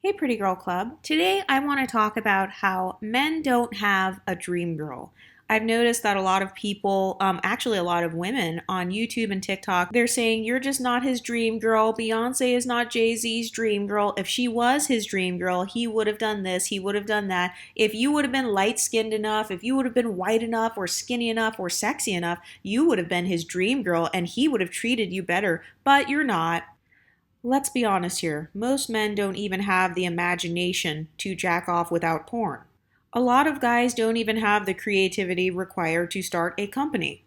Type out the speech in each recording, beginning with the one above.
Hey, Pretty Girl Club. Today I want to talk about how men don't have a dream girl. I've noticed that a lot of people, actually a lot of women on YouTube and TikTok, they're saying you're just not his dream girl. Beyonce is not Jay-Z's dream girl. If she was his dream girl, he would have done this, he would have done that. If you would have been light-skinned enough, if you would have been white enough or skinny enough or sexy enough, you would have been his dream girl and he would have treated you better, but you're not. Let's be honest here. Most men don't even have the imagination to jack off without porn. A lot of guys don't even have the creativity required to start a company.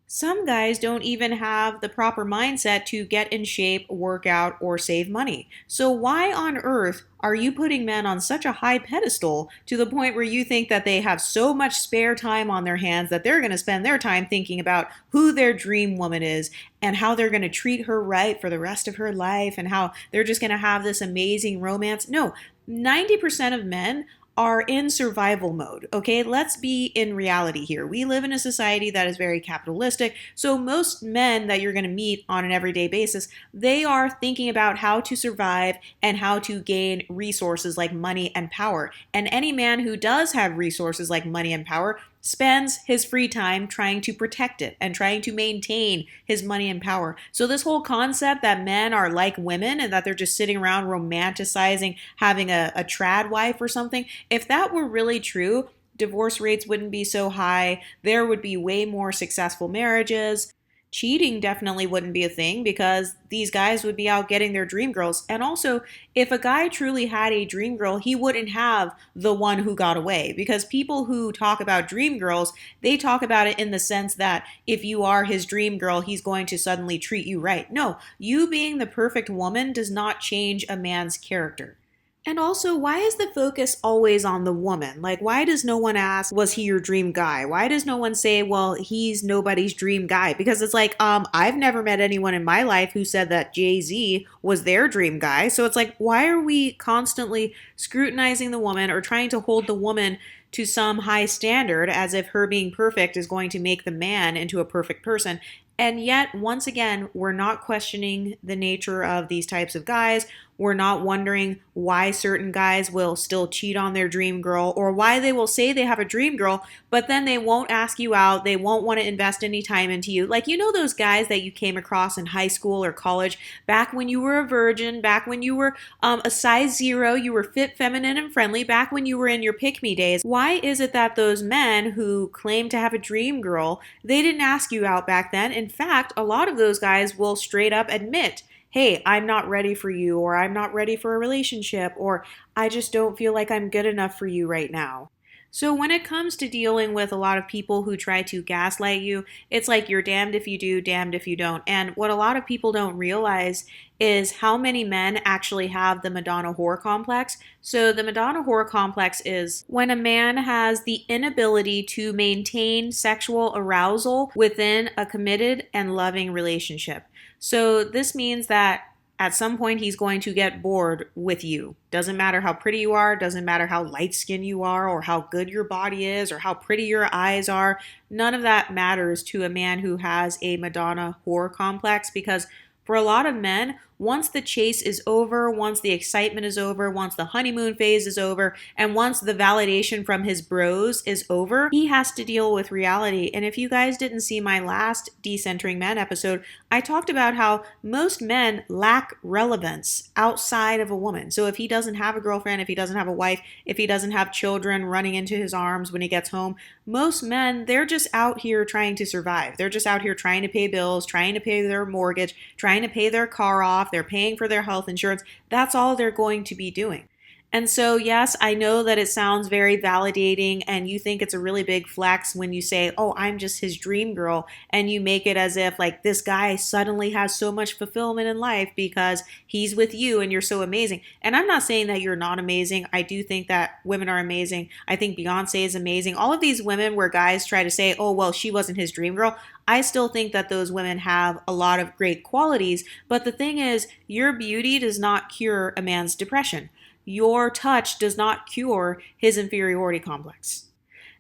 Some guys don't even have the proper mindset to get in shape, work out, or save money. So why on earth are you putting men on such a high pedestal to the point where you think that they have so much spare time on their hands that they're going to spend their time thinking about who their dream woman is and how they're going to treat her right for the rest of her life and how they're just going to have this amazing romance? No, 90% of men are in survival mode. Okay, let's be in reality here. We live in a society that is very capitalistic. So most men that you're going to meet on an everyday basis, they are thinking about how to survive and how to gain resources like money and power. And any man who does have resources like money and power spends his free time trying to protect it and trying to maintain his money and power. So this whole concept that men are like women and that they're just sitting around romanticizing having a trad wife or something, if that were really true, divorce rates wouldn't be so high. There would be way more successful marriages. Cheating definitely wouldn't be a thing because these guys would be out getting their dream girls. And also, if a guy truly had a dream girl, he wouldn't have the one who got away. Because people who talk about dream girls, they talk about it in the sense that if you are his dream girl, he's going to suddenly treat you right. No, you being the perfect woman does not change a man's character. And also, why is the focus always on the woman? Like, why does no one ask, was he your dream guy? Why does no one say, well, he's nobody's dream guy? Because it's like, I've never met anyone in my life who said that Jay-Z was their dream guy. So it's like, why are we constantly scrutinizing the woman or trying to hold the woman to some high standard as if her being perfect is going to make the man into a perfect person? And yet, once again, we're not questioning the nature of these types of guys. We're not wondering why certain guys will still cheat on their dream girl or why they will say they have a dream girl, but then they won't ask you out. They won't want to invest any time into you. Like, you know, those guys that you came across in high school or college back when you were a virgin, back when you were a size zero, you were fit, feminine, and friendly, back when you were in your pick-me days. Why is it that those men who claim to have a dream girl, they didn't ask you out back then? In fact, a lot of those guys will straight up admit, hey, I'm not ready for you, or I'm not ready for a relationship, or I just don't feel like I'm good enough for you right now. So when it comes to dealing with a lot of people who try to gaslight you, it's like you're damned if you do, damned if you don't. And what a lot of people don't realize is how many men actually have the madonna-whore complex. So the madonna-whore complex is when a man has the inability to maintain sexual arousal within a committed and loving relationship. So this means that at some point he's going to get bored with you. Doesn't matter how pretty you are, doesn't matter how light skinned you are, or how good your body is, or how pretty your eyes are. None of that matters to a man who has a Madonna whore complex, because for a lot of men, once the chase is over, once the excitement is over, once the honeymoon phase is over, and once the validation from his bros is over, he has to deal with reality. And if you guys didn't see my last Decentering Men episode, I talked about how most men lack relevance outside of a woman. So if he doesn't have a girlfriend, if he doesn't have a wife, if he doesn't have children running into his arms when he gets home, most men, they're just out here trying to survive. They're just out here trying to pay bills, trying to pay their mortgage, trying to pay their car off. They're paying for their health insurance. That's all they're going to be doing. And so, yes, I know that it sounds very validating and you think it's a really big flex when you say, oh, I'm just his dream girl. And you make it as if like this guy suddenly has so much fulfillment in life because he's with you and you're so amazing. And I'm not saying that you're not amazing. I do think that women are amazing. I think Beyonce is amazing. All of these women where guys try to say, oh, well, she wasn't his dream girl. I still think that those women have a lot of great qualities. But the thing is, your beauty does not cure a man's depression. Your touch does not cure his inferiority complex.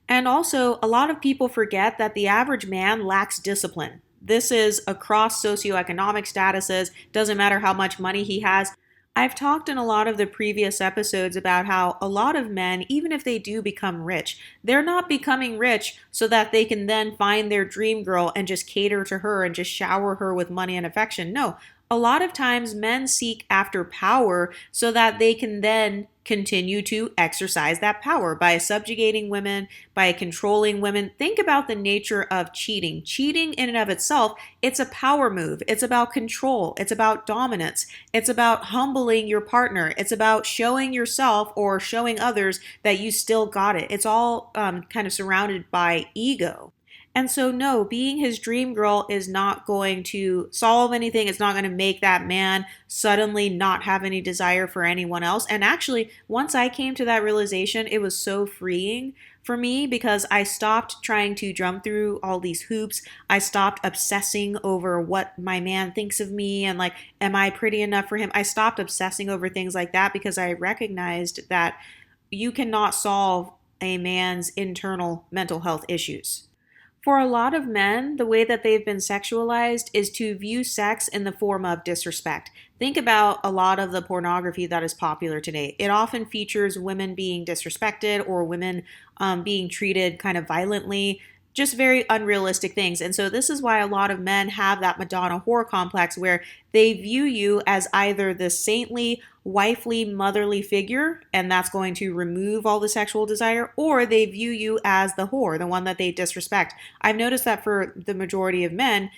And also, a lot of people forget that the average man lacks discipline. This is across socioeconomic statuses, doesn't matter how much money he has. I've talked in a lot of the previous episodes about how a lot of men, even if they do become rich, they're not becoming rich so that they can then find their dream girl and just cater to her and just shower her with money and affection. No, a lot of times men seek after power so that they can then continue to exercise that power by subjugating women, by controlling women. Think about the nature of cheating. Cheating in and of itself, it's a power move. It's about control. It's about dominance. It's about humbling your partner. It's about showing yourself or showing others that you still got it. It's all kind of surrounded by ego. And so, no, being his dream girl is not going to solve anything. It's not going to make that man suddenly not have any desire for anyone else. And actually, once I came to that realization, it was so freeing for me because I stopped trying to jump through all these hoops. I stopped obsessing over what my man thinks of me and like, am I pretty enough for him? I stopped obsessing over things like that because I recognized that you cannot solve a man's internal mental health issues. For a lot of men, the way that they've been sexualized is to view sex in the form of disrespect. Think about a lot of the pornography that is popular today. It often features women being disrespected or women being treated kind of violently, just very unrealistic things. And so this is why a lot of men have that madonna-whore complex where they view you as either the saintly, wifely, motherly figure, and that's going to remove all the sexual desire, or they view you as the whore, the one that they disrespect. I've noticed that for the majority of men,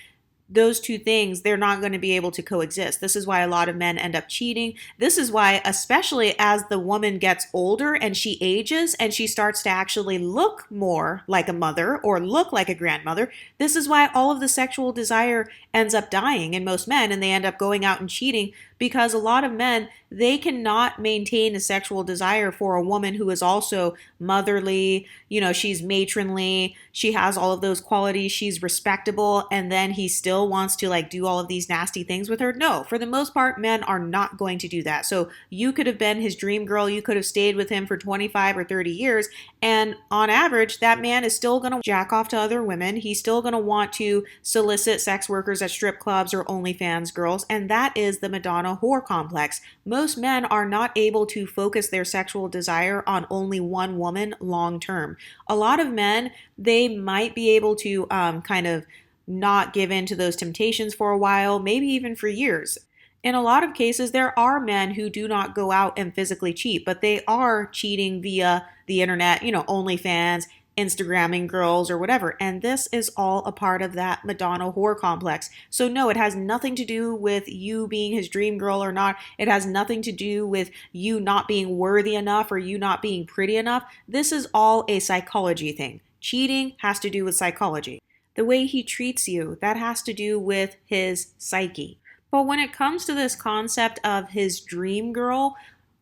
those two things, they're not going to be able to coexist. This is why a lot of men end up cheating. This is why, especially as the woman gets older and she ages and she starts to actually look more like a mother or look like a grandmother, this is why all of the sexual desire ends up dying in most men and they end up going out and cheating because a lot of men, they cannot maintain a sexual desire for a woman who is also motherly, she's matronly, she has all of those qualities, she's respectable, and then he still wants to like do all of these nasty things with her. No, for the most part, men are not going to do that. So you could have been his dream girl, you could have stayed with him for 25 or 30 years, and on average, that man is still going to jack off to other women. He's still going to want to solicit sex workers at strip clubs or OnlyFans girls, and that is the madonna-whore complex. Most men are not able to focus their sexual desire on only one woman long term. A lot of men, they might be able to kind of not give in to those temptations for a while, maybe even for years. In a lot of cases, there are men who do not go out and physically cheat, but they are cheating via the internet, OnlyFans, Instagramming girls or whatever. And this is all a part of that Madonna whore complex. So no, it has nothing to do with you being his dream girl or not. It has nothing to do with you not being worthy enough or you not being pretty enough. This is all a psychology thing. Cheating has to do with psychology. The way he treats you, that has to do with his psyche. But when it comes to this concept of his dream girl,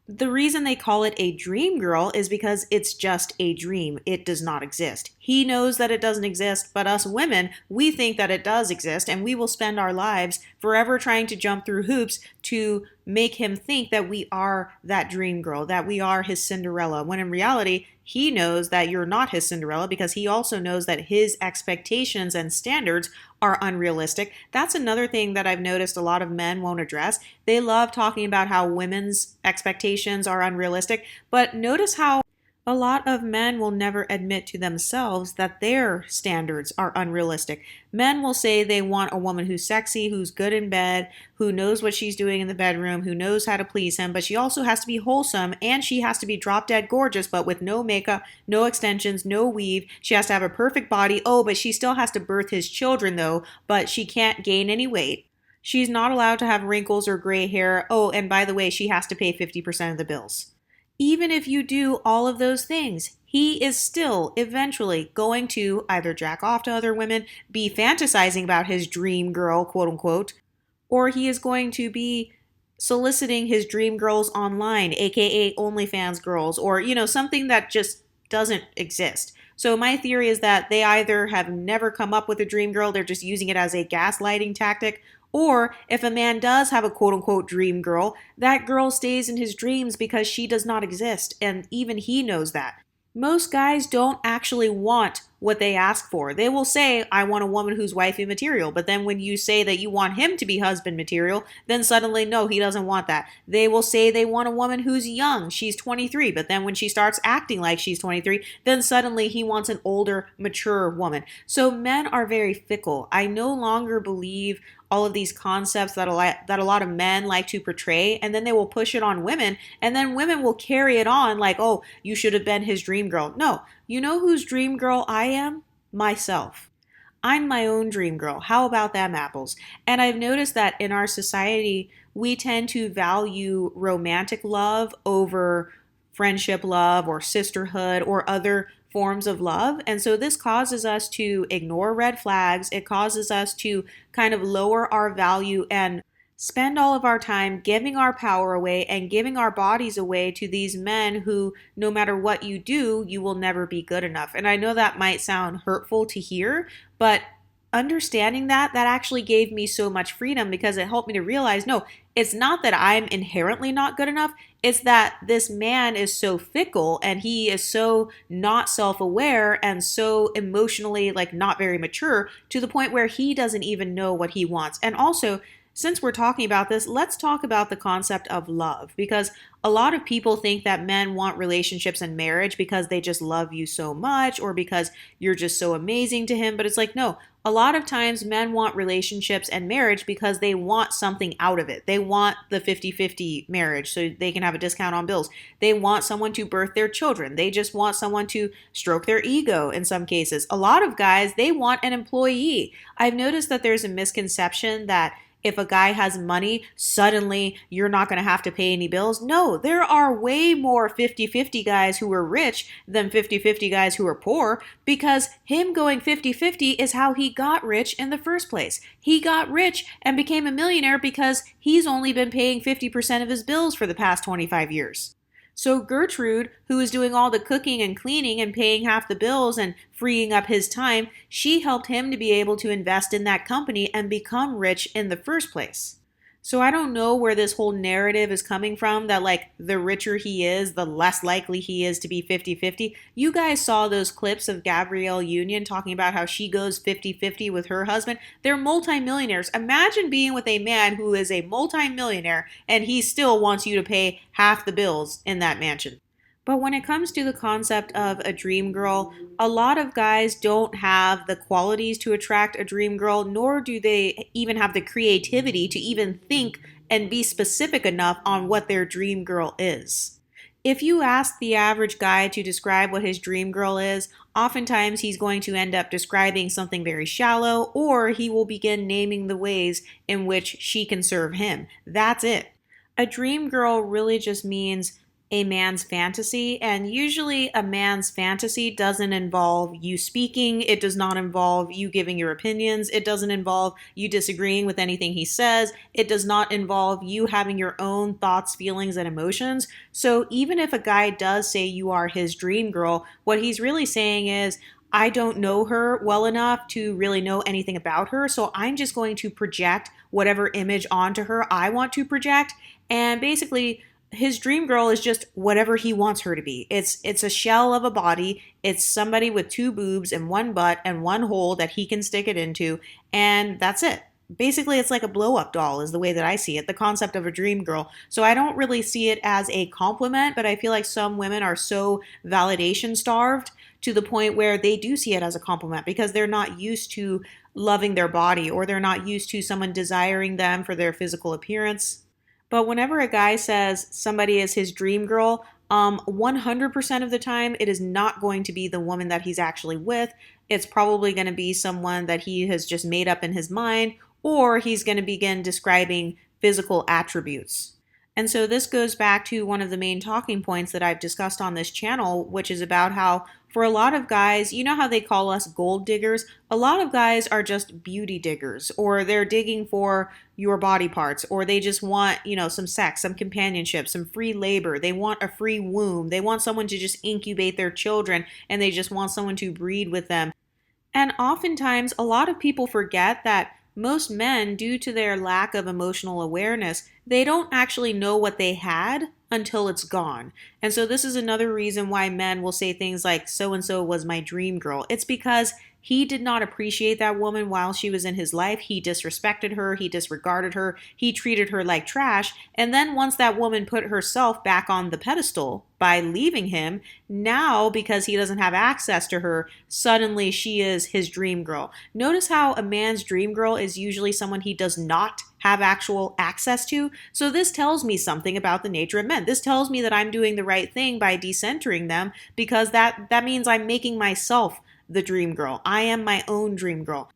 the reason they call it a dream girl is because it's just a dream. It does not exist. He knows that it doesn't exist, but us women, we think that it does exist, and we will spend our lives forever trying to jump through hoops to make him think that we are that dream girl, that we are his Cinderella, when in reality, he knows that you're not his Cinderella because he also knows that his expectations and standards are unrealistic. That's another thing that I've noticed a lot of men won't address. They love talking about how women's expectations are unrealistic, but notice how a lot of men will never admit to themselves that their standards are unrealistic. Men will say they want a woman who's sexy, who's good in bed, who knows what she's doing in the bedroom, who knows how to please him, but she also has to be wholesome and she has to be drop dead gorgeous, but with no makeup, no extensions, no weave. She has to have a perfect body. Oh, but she still has to birth his children though, but she can't gain any weight. She's not allowed to have wrinkles or gray hair. Oh, and by the way, she has to pay 50% of the bills. Even if you do all of those things, he is still eventually going to either jack off to other women, be fantasizing about his dream girl, quote unquote, or he is going to be soliciting his dream girls online, aka OnlyFans girls, or, something that just doesn't exist. So my theory is that they either have never come up with a dream girl, they're just using it as a gaslighting tactic, or if a man does have a quote unquote dream girl, that girl stays in his dreams because she does not exist, and even he knows that. Most guys don't actually want what they ask for. They will say, I want a woman who's wifey material. But then when you say that you want him to be husband material, then suddenly, no, he doesn't want that. They will say they want a woman who's young. She's 23. But then when she starts acting like she's 23, then suddenly he wants an older, mature woman. So men are very fickle. I no longer believe all of these concepts that a lot of men like to portray, and then they will push it on women, and then women will carry it on like, oh, you should have been his dream girl. No, you know whose dream girl I am? Myself. I'm my own dream girl. How about them apples? And I've noticed that in our society, we tend to value romantic love over friendship love or sisterhood or other forms of love. And so this causes us to ignore red flags. It causes us to kind of lower our value and spend all of our time giving our power away and giving our bodies away to these men who, no matter what you do, you will never be good enough. And I know that might sound hurtful to hear, but understanding that actually gave me so much freedom because it helped me to realize, no, it's not that I'm inherently not good enough. It's that this man is so fickle and he is so not self-aware and so emotionally like not very mature to the point where he doesn't even know what he wants. And also, since we're talking about this, let's talk about the concept of love, because a lot of people think that men want relationships and marriage because they just love you so much or because you're just so amazing to him. But it's like, no, a lot of times men want relationships and marriage because they want something out of it. They want the 50-50 marriage so they can have a discount on bills. They want someone to birth their children. They just want someone to stroke their ego in some cases. A lot of guys, they want an employee. I've noticed that there's a misconception that if a guy has money, suddenly you're not going to have to pay any bills. No, there are way more 50-50 guys who are rich than 50-50 guys who are poor, because him going 50-50 is how he got rich in the first place. He got rich and became a millionaire because he's only been paying 50% of his bills for the past 25 years. So Gertrude, who is doing all the cooking and cleaning and paying half the bills and freeing up his time, she helped him to be able to invest in that company and become rich in the first place. So I don't know where this whole narrative is coming from that like the richer he is, the less likely he is to be 50-50. You guys saw those clips of Gabrielle Union talking about how she goes 50-50 with her husband. They're multimillionaires. Imagine being with a man who is a multimillionaire and he still wants you to pay half the bills in that mansion. But when it comes to the concept of a dream girl, a lot of guys don't have the qualities to attract a dream girl, nor do they even have the creativity to even think and be specific enough on what their dream girl is. If you ask the average guy to describe what his dream girl is, oftentimes he's going to end up describing something very shallow, or he will begin naming the ways in which she can serve him. That's it. A dream girl really just means a man's fantasy, and usually a man's fantasy doesn't involve you speaking, it does not involve you giving your opinions, it doesn't involve you disagreeing with anything he says, it does not involve you having your own thoughts, feelings, and emotions. So even if a guy does say you are his dream girl, what he's really saying is, I don't know her well enough to really know anything about her, so I'm just going to project whatever image onto her I want to project, and basically his dream girl is just whatever he wants her to be. It's a shell of a body. It's somebody with two boobs and one butt and one hole that he can stick it into, and that's it. Basically, it's like a blow-up doll is the way that I see it, the concept of a dream girl. So I don't really see it as a compliment, but I feel like some women are so validation starved to the point where they do see it as a compliment because they're not used to loving their body, or they're not used to someone desiring them for their physical appearance. But whenever a guy says somebody is his dream girl, 100% of the time, it is not going to be the woman that he's actually with. It's probably going to be someone that he has just made up in his mind, or he's going to begin describing physical attributes. And so this goes back to one of the main talking points that I've discussed on this channel, which is about how for a lot of guys, you know how they call us gold diggers? A lot of guys are just beauty diggers, or they're digging for your body parts, or they just want, some sex, some companionship, some free labor. They want a free womb. They want someone to just incubate their children, and they just want someone to breed with them. And oftentimes, a lot of people forget that most men, due to their lack of emotional awareness, they don't actually know what they had until it's gone. And so this is another reason why men will say things like, so and so was my dream girl. It's because he did not appreciate that woman while she was in his life. He disrespected her. He disregarded her. He treated her like trash. And then once that woman put herself back on the pedestal by leaving him, now because he doesn't have access to her, suddenly she is his dream girl. Notice how a man's dream girl is usually someone he does not have actual access to. So this tells me something about the nature of men. This tells me that I'm doing the right thing by decentering them, because that means I'm making myself the dream girl. I am my own dream girl.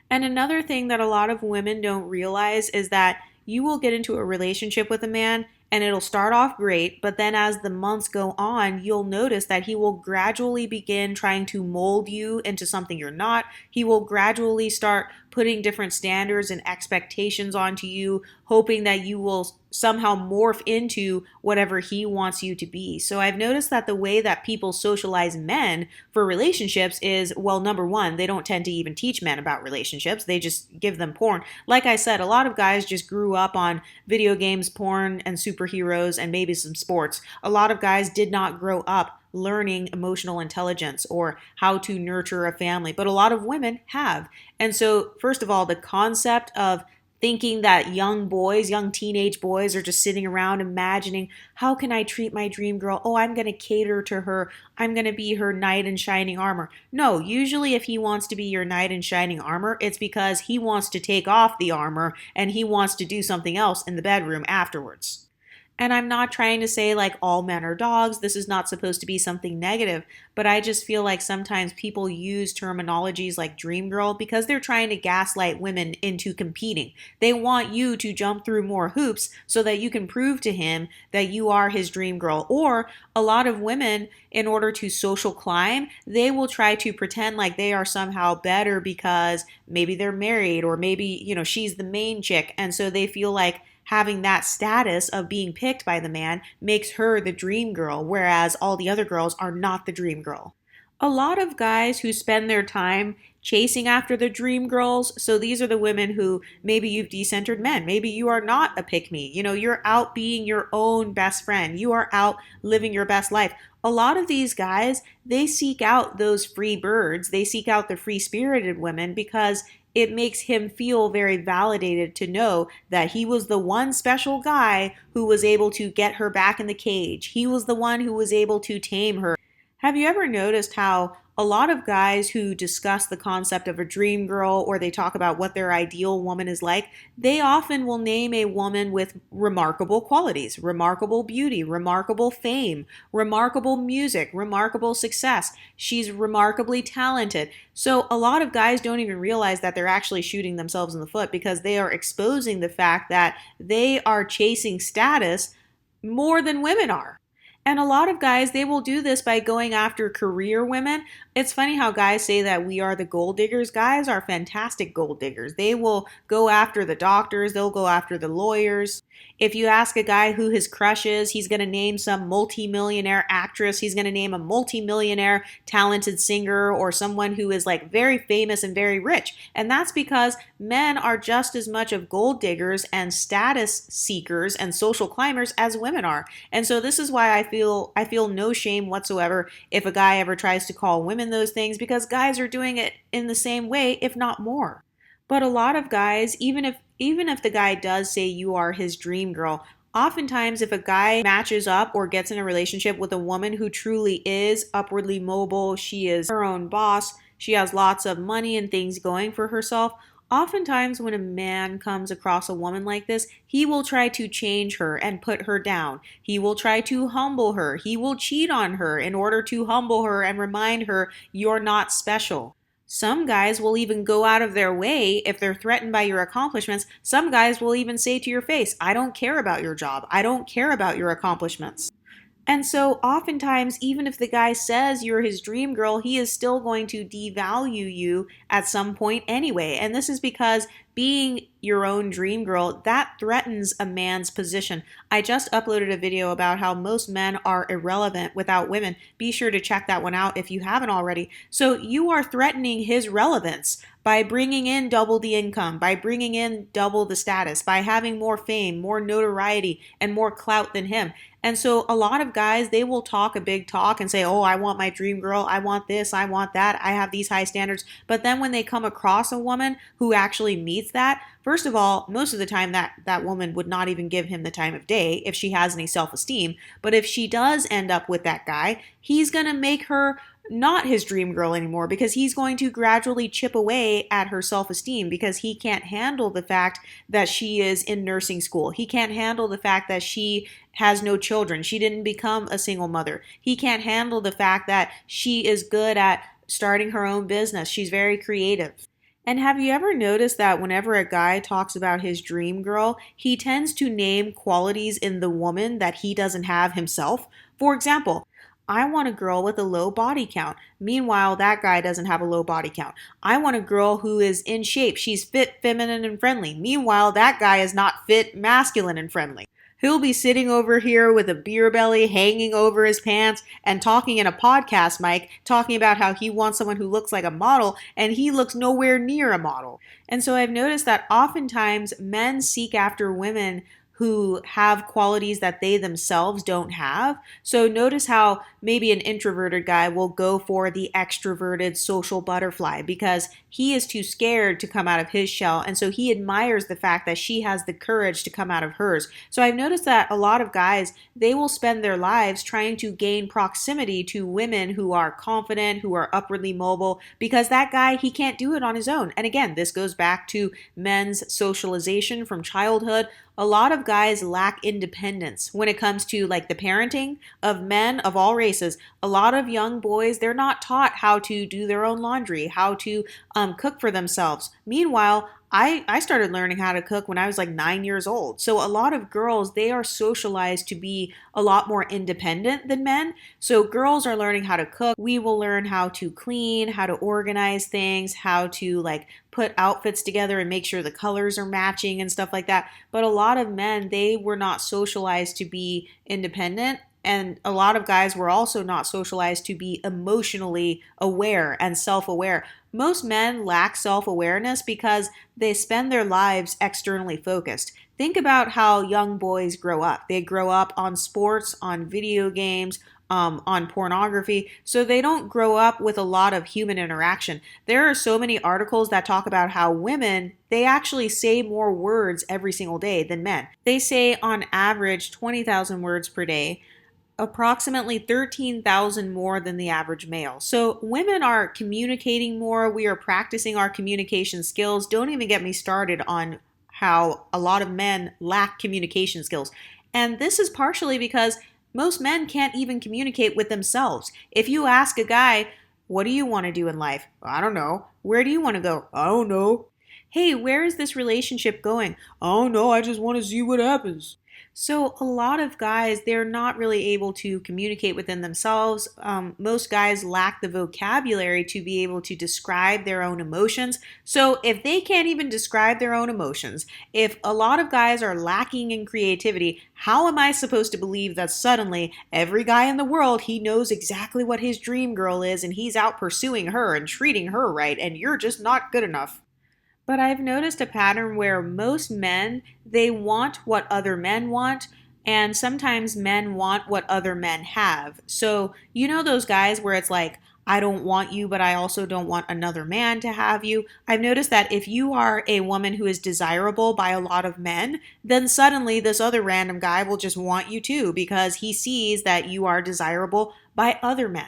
And another thing that a lot of women don't realize is that you will get into a relationship with a man and it'll start off great, but then as the months go on, you'll notice that he will gradually begin trying to mold you into something you're not. He will gradually start putting different standards and expectations onto you, hoping that you will somehow morph into whatever he wants you to be. So I've noticed that the way that people socialize men for relationships is, well, number one, they don't tend to even teach men about relationships. They just give them porn. Like I said, a lot of guys just grew up on video games, porn, and superheroes, and maybe some sports. A lot of guys did not grow up learning emotional intelligence or how to nurture a family, but a lot of women have. And so, first of all, the concept of thinking that young boys, young teenage boys are just sitting around imagining, how can I treat my dream girl? Oh, I'm going to cater to her. I'm going to be her knight in shining armor. No, usually if he wants to be your knight in shining armor, it's because he wants to take off the armor and he wants to do something else in the bedroom afterwards. And I'm not trying to say like all men are dogs. This is not supposed to be something negative, but I just feel like sometimes people use terminologies like dream girl because they're trying to gaslight women into competing. They want you to jump through more hoops so that you can prove to him that you are his dream girl. Or a lot of women, in order to social climb, they will try to pretend like they are somehow better because maybe they're married or maybe, she's the main chick. And so they feel like having that status of being picked by the man makes her the dream girl, whereas all the other girls are not the dream girl. A lot of guys who spend their time chasing after the dream girls, so these are the women who maybe you've decentered men. Maybe you are not a pick-me. You're out being your own best friend. You are out living your best life. A lot of these guys, they seek out those free birds. They seek out the free-spirited women because it makes him feel very validated to know that he was the one special guy who was able to get her back in the cage. He was the one who was able to tame her. Have you ever noticed how a lot of guys who discuss the concept of a dream girl or they talk about what their ideal woman is like, they often will name a woman with remarkable qualities, remarkable beauty, remarkable fame, remarkable music, remarkable success. She's remarkably talented. So a lot of guys don't even realize that they're actually shooting themselves in the foot because they are exposing the fact that they are chasing status more than women are. And a lot of guys, they will do this by going after career women. It's funny how guys say that we are the gold diggers. Guys are fantastic gold diggers. They will go after the doctors. They'll go after the lawyers. If you ask a guy who his crush is, he's going to name some multimillionaire actress. He's going to name a multimillionaire talented singer or someone who is like very famous and very rich. And that's because men are just as much of gold diggers and status seekers and social climbers as women are. And so this is why I feel no shame whatsoever if a guy ever tries to call women those things, because guys are doing it in the same way, if not more. But a lot of guys, even if the guy does say you are his dream girl, oftentimes if a guy matches up or gets in a relationship with a woman who truly is upwardly mobile, she is her own boss, she has lots of money and things going for herself, oftentimes when a man comes across a woman like this, he will try to change her and put her down. He will try to humble her. He will cheat on her in order to humble her and remind her you're not special. Some guys will even go out of their way if they're threatened by your accomplishments. Some guys will even say to your face, I don't care about your job. I don't care about your accomplishments. And so oftentimes, even if the guy says you're his dream girl, he is still going to devalue you at some point anyway. And this is because being your own dream girl, that threatens a man's position. I just uploaded a video about how most men are irrelevant without women. Be sure to check that one out if you haven't already. So you are threatening his relevance by bringing in double the income, by bringing in double the status, by having more fame, more notoriety, and more clout than him. And so a lot of guys, they will talk a big talk and say, oh, I want my dream girl. I want this. I want that. I have these high standards. But then when they come across a woman who actually meets that, first of all, most of the time that woman would not even give him the time of day if she has any self-esteem. But if she does end up with that guy, he's going to make her not his dream girl anymore because he's going to gradually chip away at her self-esteem because he can't handle the fact that she is in nursing school. He can't handle the fact that she has no children. She didn't become a single mother. He can't handle the fact that she is good at starting her own business. She's very creative. And have you ever noticed that whenever a guy talks about his dream girl, he tends to name qualities in the woman that he doesn't have himself? For example, I want a girl with a low body count. Meanwhile, that guy doesn't have a low body count. I want a girl who is in shape. She's fit, feminine, and friendly. Meanwhile, that guy is not fit, masculine, and friendly. He'll be sitting over here with a beer belly hanging over his pants and talking in a podcast mic, talking about how he wants someone who looks like a model, and he looks nowhere near a model. And so I've noticed that oftentimes men seek after women who have qualities that they themselves don't have. So notice how maybe an introverted guy will go for the extroverted social butterfly because he is too scared to come out of his shell. And so he admires the fact that she has the courage to come out of hers. So I've noticed that a lot of guys, they will spend their lives trying to gain proximity to women who are confident, who are upwardly mobile, because that guy, he can't do it on his own. And again, this goes back to men's socialization from childhood. A lot of guys lack independence when it comes to like the parenting of men of all races. A lot of young boys, they're not taught how to do their own laundry, how to cook for themselves. Meanwhile, I started learning how to cook when I was like 9 years old. So a lot of girls, they are socialized to be a lot more independent than men. So girls are learning how to cook. We will learn how to clean, how to organize things, how to like put outfits together and make sure the colors are matching and stuff like that. But a lot of men, they were not socialized to be independent. And a lot of guys were also not socialized to be emotionally aware and self-aware. Most men lack self-awareness because they spend their lives externally focused. Think about how young boys grow up. They grow up on sports, on video games, on pornography. So they don't grow up with a lot of human interaction. There are so many articles that talk about how women, they actually say more words every single day than men. They say on average 20,000 words per day, approximately 13,000 more than the average male. So women are communicating more. We are practicing our communication skills. Don't even get me started on how a lot of men lack communication skills. And this is partially because most men can't even communicate with themselves. If you ask a guy, what do you want to do in life? I don't know. Where do you want to go? I don't know. Hey, where is this relationship going? I don't know. I just want to see what happens. So a lot of guys, they're not really able to communicate within themselves. Most guys lack the vocabulary to be able to describe their own emotions. So if they can't even describe their own emotions, if a lot of guys are lacking in creativity, how am I supposed to believe that suddenly every guy in the world, he knows exactly what his dream girl is and he's out pursuing her and treating her right and you're just not good enough? But I've noticed a pattern where most men, they want what other men want, and sometimes men want what other men have. So, you know those guys where it's like, I don't want you, but I also don't want another man to have you. I've noticed that if you are a woman who is desirable by a lot of men, then suddenly this other random guy will just want you too because he sees that you are desirable by other men.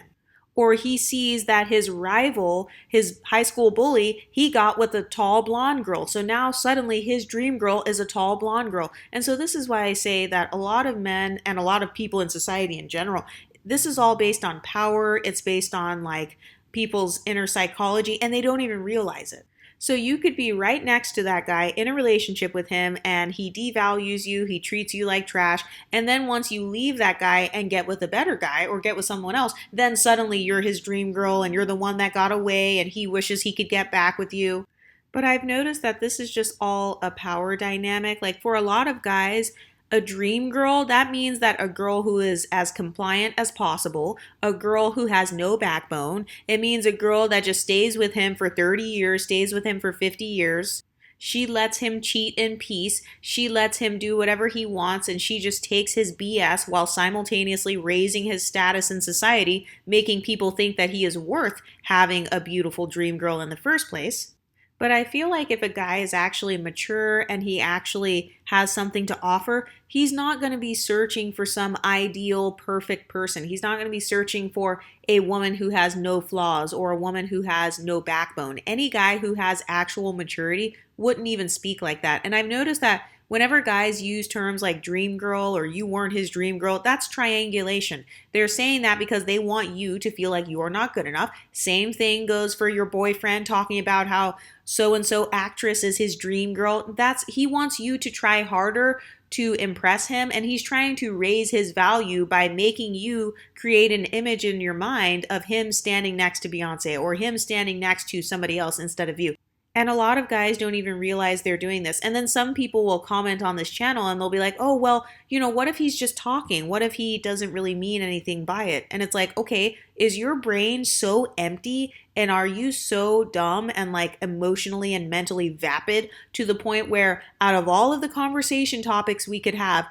Or he sees that his rival, his high school bully, he got with a tall blonde girl. So now suddenly his dream girl is a tall blonde girl. And so this is why I say that a lot of men and a lot of people in society in general, this is all based on power. It's based on like people's inner psychology and they don't even realize it. So you could be right next to that guy in a relationship with him and he devalues you, he treats you like trash, and then once you leave that guy and get with a better guy or get with someone else, then suddenly you're his dream girl and you're the one that got away and he wishes he could get back with you. But I've noticed that this is just all a power dynamic. Like for a lot of guys, a dream girl, that means that a girl who is as compliant as possible, a girl who has no backbone. It means a girl that just stays with him for 30 years, stays with him for 50 years. She lets him cheat in peace. She lets him do whatever he wants, and she just takes his BS while simultaneously raising his status in society, making people think that he is worth having a beautiful dream girl in the first place. But I feel like if a guy is actually mature and he actually has something to offer, he's not going to be searching for some ideal, perfect person. He's not going to be searching for a woman who has no flaws or a woman who has no backbone. Any guy who has actual maturity wouldn't even speak like that. And I've noticed that whenever guys use terms like dream girl or you weren't his dream girl, that's triangulation. They're saying that because they want you to feel like you're not good enough. Same thing goes for your boyfriend talking about how so and so actress is his dream girl. He wants you to try harder to impress him, and he's trying to raise his value by making you create an image in your mind of him standing next to Beyonce or him standing next to somebody else instead of you. And a lot of guys don't even realize they're doing this. And then some people will comment on this channel and they'll be like, oh, well, what if he's just talking? What if he doesn't really mean anything by it? And it's like, okay, is your brain so empty and are you so dumb and like emotionally and mentally vapid to the point where out of all of the conversation topics we could have,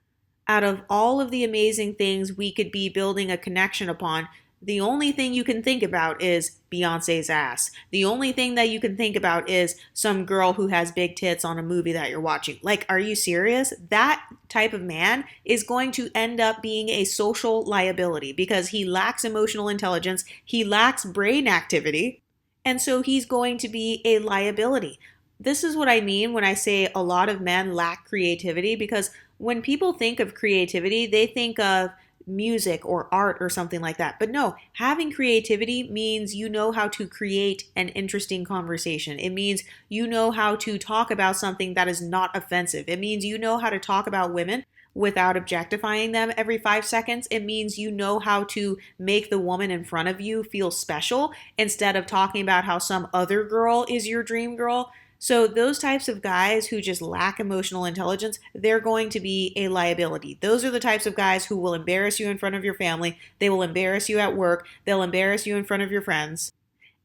out of all of the amazing things we could be building a connection upon, the only thing you can think about is Beyonce's ass. The only thing that you can think about is some girl who has big tits on a movie that you're watching. Like, are you serious? That type of man is going to end up being a social liability because he lacks emotional intelligence, he lacks brain activity, and so he's going to be a liability. This is what I mean when I say a lot of men lack creativity, because when people think of creativity, they think of music or art or something like that. But no, having creativity means you know how to create an interesting conversation. It means you know how to talk about something that is not offensive. It means you know how to talk about women without objectifying them every 5 seconds. It means you know how to make the woman in front of you feel special instead of talking about how some other girl is your dream girl. So those types of guys who just lack emotional intelligence, they're going to be a liability. Those are the types of guys who will embarrass you in front of your family. They will embarrass you at work. They'll embarrass you in front of your friends.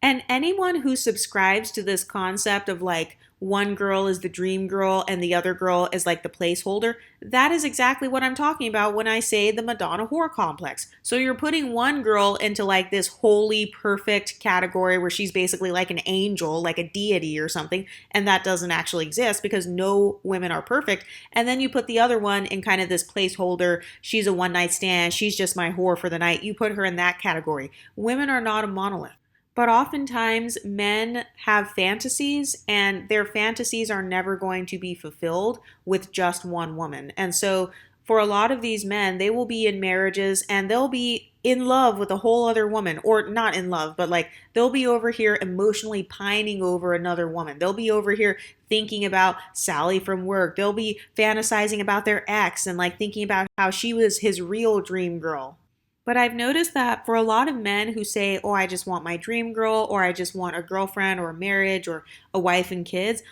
And anyone who subscribes to this concept of like one girl is the dream girl and the other girl is like the placeholder, that is exactly what I'm talking about when I say the Madonna-whore complex. So you're putting one girl into like this holy, perfect category where she's basically like an angel, like a deity or something, and that doesn't actually exist because no women are perfect. And then you put the other one in kind of this placeholder, she's a one-night stand, she's just my whore for the night. You put her in that category. Women are not a monolith. But oftentimes men have fantasies and their fantasies are never going to be fulfilled with just one woman. And so for a lot of these men, they will be in marriages and they'll be in love with a whole other woman, or not in love, but like they'll be over here emotionally pining over another woman. They'll be over here thinking about Sally from work. They'll be fantasizing about their ex and like thinking about how she was his real dream girl. But I've noticed that for a lot of men who say, oh, I just want my dream girl, or I just want a girlfriend or a marriage or a wife and kids,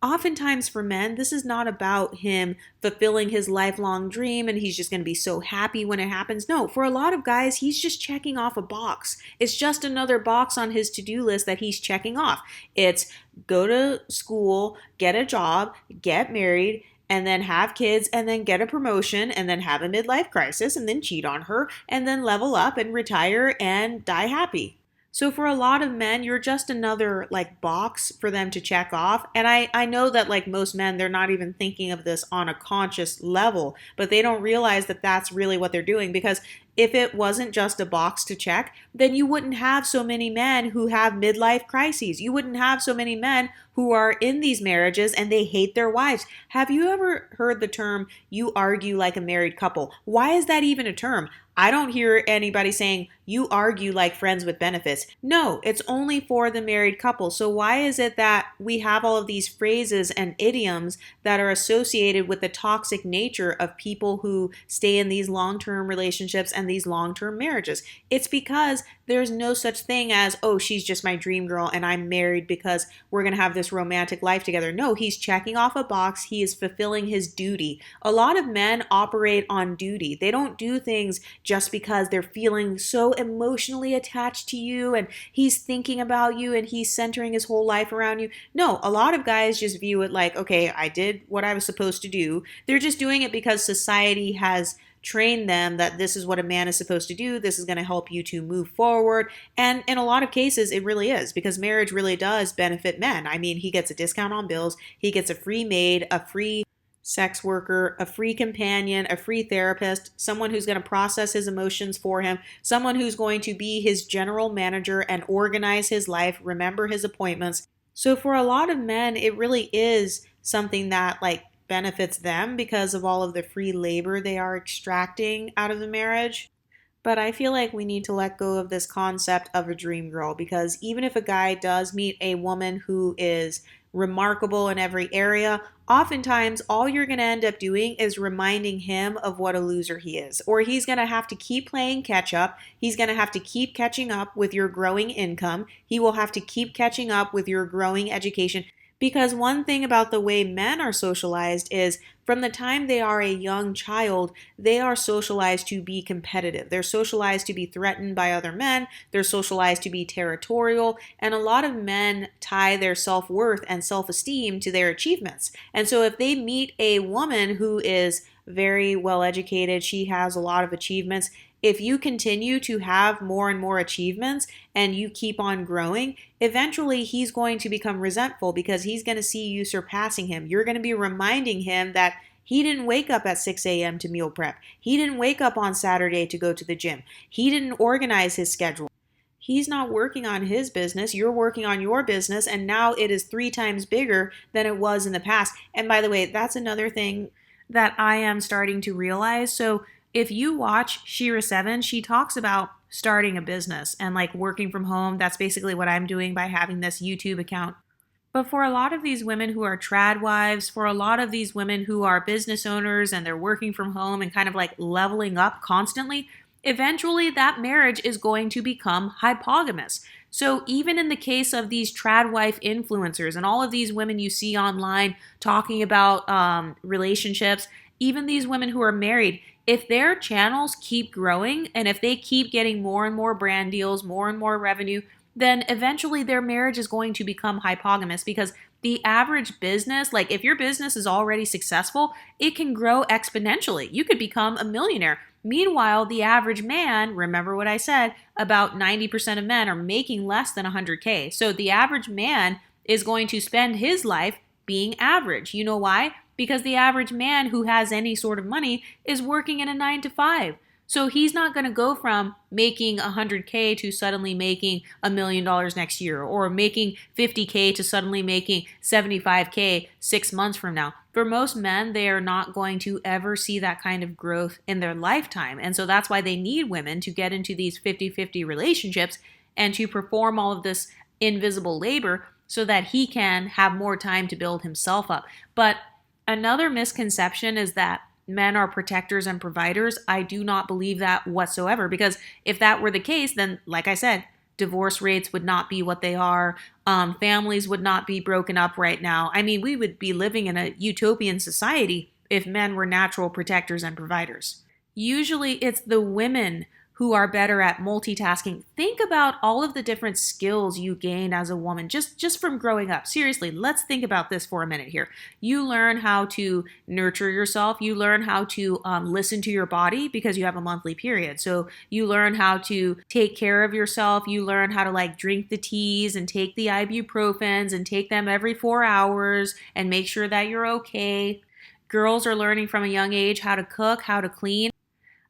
oftentimes for men, this is not about him fulfilling his lifelong dream and he's just going to be so happy when it happens. No, for a lot of guys, he's just checking off a box. It's just another box on his to-do list that he's checking off. It's go to school, get a job, get married, and then have kids, and then get a promotion, and then have a midlife crisis, and then cheat on her, and then level up and retire and die happy. So for a lot of men, you're just another like box for them to check off. And I know that like most men, they're not even thinking of this on a conscious level, but they don't realize that that's really what they're doing, because if it wasn't just a box to check, then you wouldn't have so many men who have midlife crises. You wouldn't have so many men who are in these marriages and they hate their wives. Have you ever heard the term, you argue like a married couple? Why is that even a term? I don't hear anybody saying, you argue like friends with benefits. No, it's only for the married couple. So why is it that we have all of these phrases and idioms that are associated with the toxic nature of people who stay in these long-term relationships and these long-term marriages? It's because there's no such thing as, oh, she's just my dream girl and I'm married because we're going to have this romantic life together. No, he's checking off a box. He is fulfilling his duty. A lot of men operate on duty. They don't do things just because they're feeling so emotionally attached to you and he's thinking about you and he's centering his whole life around you. No, a lot of guys just view it like, okay, I did what I was supposed to do. They're just doing it because society has trained them that this is what a man is supposed to do. This is going to help you to move forward. And in a lot of cases, it really is, because marriage really does benefit men. I mean, he gets a discount on bills, he gets a free maid, a free sex worker, a free companion, a free therapist, someone who's going to process his emotions for him, someone who's going to be his general manager and organize his life, remember his appointments. So for a lot of men, it really is something that like benefits them because of all of the free labor they are extracting out of the marriage. But I feel like we need to let go of this concept of a dream girl, because even if a guy does meet a woman who is remarkable in every area, oftentimes all you're going to end up doing is reminding him of what a loser he is. Or he's going to have to keep playing catch up. He's going to have to keep catching up with your growing income. He will have to keep catching up with your growing education. Because one thing about the way men are socialized is from the time they are a young child, they are socialized to be competitive. They're socialized to be threatened by other men. They're socialized to be territorial. And a lot of men tie their self-worth and self-esteem to their achievements. And so if they meet a woman who is very well educated, she has a lot of achievements, if you continue to have more and more achievements and you keep on growing, eventually he's going to become resentful because he's going to see you surpassing him. You're going to be reminding him that he didn't wake up at 6 a.m. to meal prep. He didn't wake up on Saturday to go to the gym. He didn't organize his schedule. He's not working on his business. You're working on your business, and now it is 3 times bigger than it was in the past. And by the way, that's another thing that I am starting to realize. So if you watch Shira 7, she talks about starting a business and like working from home. That's basically what I'm doing by having this YouTube account. But for a lot of these women who are trad wives, for a lot of these women who are business owners and they're working from home and kind of like leveling up constantly, eventually that marriage is going to become hypogamous. So even in the case of these trad wife influencers and all of these women you see online talking about relationships, even these women who are married, if their channels keep growing and if they keep getting more and more brand deals, more and more revenue, then eventually their marriage is going to become hypogamous, because the average business, like if your business is already successful, it can grow exponentially. You could become a millionaire. Meanwhile, the average man, remember what I said, about 90% of men are making less than 100K. So the average man is going to spend his life being average. You know why? Because the average man who has any sort of money is working in a 9 to 5. So he's not going to go from making 100K to suddenly making $1 million next year, or making 50K to suddenly making 75K 6 months from now. For most men, they are not going to ever see that kind of growth in their lifetime. And so that's why they need women to get into these 50-50 relationships and to perform all of this invisible labor so that he can have more time to build himself up. But another misconception is that men are protectors and providers. I do not believe that whatsoever, because if that were the case, then like I said, divorce rates would not be what they are. Families would not be broken up right now. I mean, we would be living in a utopian society if men were natural protectors and providers. Usually it's the women who are better at multitasking. Think about all of the different skills you gain as a woman just from growing up. Seriously, let's think about this for a minute here. You learn how to nurture yourself. You learn how to listen to your body because you have a monthly period. So you learn how to take care of yourself. You learn how to like drink the teas and take the ibuprofens and take them every 4 hours and make sure that you're okay. Girls are learning from a young age how to cook, how to clean.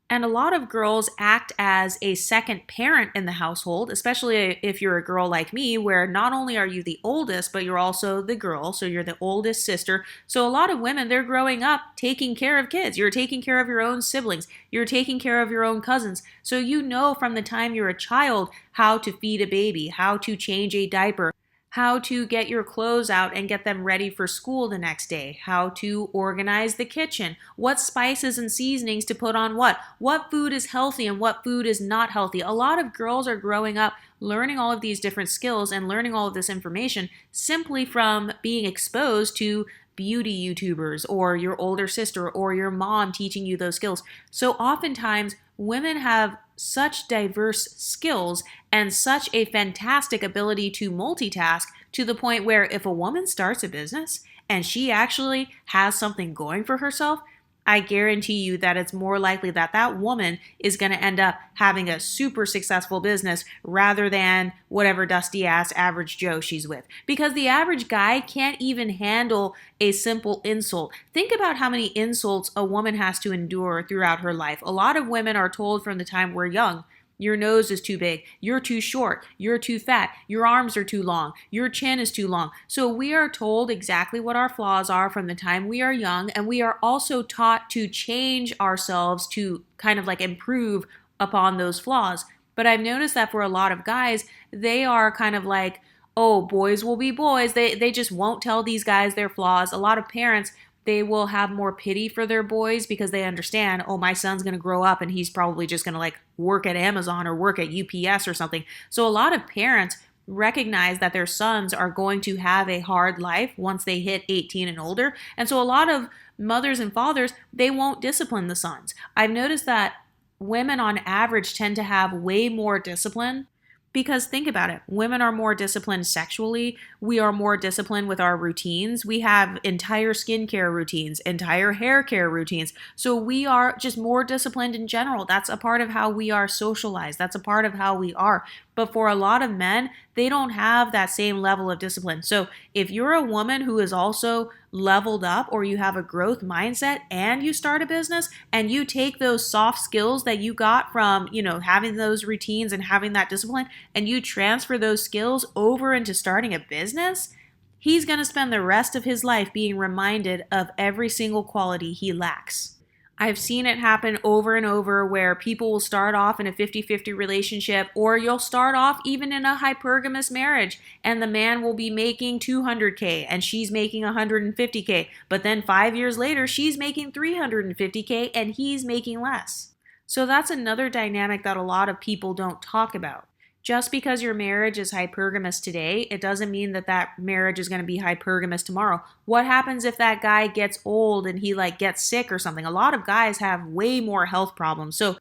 And a lot of girls act as a second parent in the household, especially if you're a girl like me, where not only are you the oldest, but you're also the girl. So you're the oldest sister. So a lot of women, they're growing up taking care of kids. You're taking care of your own siblings. You're taking care of your own cousins. So you know from the time you're a child how to feed a baby, how to change a diaper, how to get your clothes out and get them ready for school the next day, how to organize the kitchen, what spices and seasonings to put on what food is healthy and what food is not healthy. A lot of girls are growing up learning all of these different skills and learning all of this information simply from being exposed to beauty YouTubers or your older sister or your mom teaching you those skills. So oftentimes women have such diverse skills and such a fantastic ability to multitask to the point where if a woman starts a business and she actually has something going for herself, I guarantee you that it's more likely that that woman is going to end up having a super successful business rather than whatever dusty ass average Joe she's with. Because the average guy can't even handle a simple insult. Think about how many insults a woman has to endure throughout her life. A lot of women are told from the time we're young, your nose is too big. You're too short. You're too fat. Your arms are too long. Your chin is too long. So we are told exactly what our flaws are from the time we are young. And we are also taught to change ourselves to kind of like improve upon those flaws. But I've noticed that for a lot of guys, they are kind of like, oh, boys will be boys. They just won't tell these guys their flaws. A lot of parents, they will have more pity for their boys because they understand, oh, my son's going to grow up and he's probably just going to like work at Amazon or work at UPS or something. So a lot of parents recognize that their sons are going to have a hard life once they hit 18 and older. And so a lot of mothers and fathers, they won't discipline the sons. I've noticed that women on average tend to have way more discipline. Because think about it, women are more disciplined sexually. We are more disciplined with our routines. We have entire skincare routines, entire hair care routines. So we are just more disciplined in general. That's a part of how we are socialized. That's a part of how we are. But for a lot of men, they don't have that same level of discipline. So if you're a woman who is also leveled up or you have a growth mindset and you start a business and you take those soft skills that you got from, having those routines and having that discipline and you transfer those skills over into starting a business, he's going to spend the rest of his life being reminded of every single quality he lacks. I've seen it happen over and over where people will start off in a 50-50 relationship, or you'll start off even in a hypergamous marriage and the man will be making $200K and she's making $150K. But then 5 years later, she's making $350K and he's making less. So that's another dynamic that a lot of people don't talk about. Just because your marriage is hypergamous today, it doesn't mean that that marriage is going to be hypergamous tomorrow. What happens if that guy gets old and he gets sick or something? A lot of guys have way more health problems. So